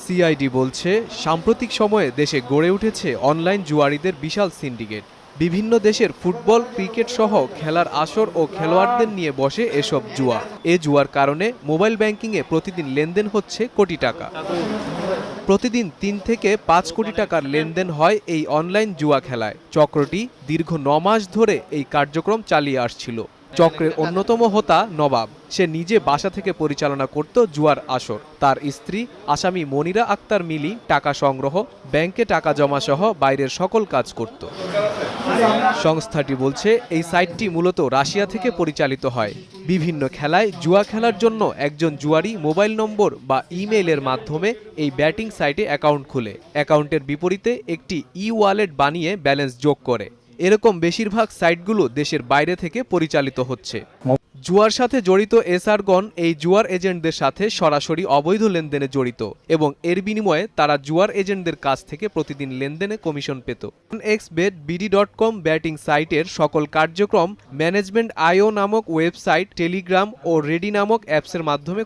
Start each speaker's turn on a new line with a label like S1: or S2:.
S1: CID বলছে, সাম্প্রতিক সময়ে দেশে গড়ে উঠেছে অনলাইন জুয়াড়িদের বিশাল সিন্ডিকেট। বিভিন্ন দেশের ফুটবল, ক্রিকেট সহ খেলার আসর ও খেলোয়াড়দের নিয়ে বসে এসব জুয়া। এ জুয়ার কারণে মোবাইল ব্যাংকিংয়ে প্রতিদিন লেনদেন হচ্ছে কোটি টাকা। প্রতিদিন ৩ থেকে ৫ কোটি টাকার লেনদেন হয় এই অনলাইন জুয়া খেলায়। চক্রটি দীর্ঘ ৯ মাস ধরে এই কার্যক্রম চালিয়ে আসছিল। চক্রের অন্যতম হোতা নবাব। সে নিজে বাসা থেকে পরিচালনা করত জুয়ার আসর। তার স্ত্রী আসামি মনিরা আক্তার মিলি টাকা সংগ্রহ, ব্যাংকে টাকা জমা সহ বাইরের সকল কাজ করত। সংস্থাটি বলছে, এই সাইটটি মূলত রাশিয়া থেকে পরিচালিত হয়। বিভিন্ন খেলায় জুয়া খেলার জন্য একজন জুয়ারি মোবাইল নম্বর বা ইমেইলের মাধ্যমে এই ব্যাটিং সাইটে অ্যাকাউন্ট খুলে। অ্যাকাউন্টের বিপরীতে একটি ওয়ালেট বানিয়ে ব্যালেন্স যোগ করে। এরকম বেশিরভাগ সাইটগুলো দেশের বাইরে থেকে পরিচালিত হচ্ছে। জুয়ার সাথে জড়িত এসআরগণ এই জুয়ার এজেন্টদের সাথে সরাসরি অবৈধ লেনদেনে জড়িত এবং এর বিনিময়ে তারা জুয়ার এজেন্টদের কাছ থেকে প্রতিদিন লেনদেনে কমিশন পেত। xbetbd.com ব্যাটিং সাইটের সকল কার্যক্রম ম্যানেজমেন্ট আইও নামক ওয়েবসাইট, টেলিগ্রাম ও রেডি নামক অ্যাপসের মাধ্যমে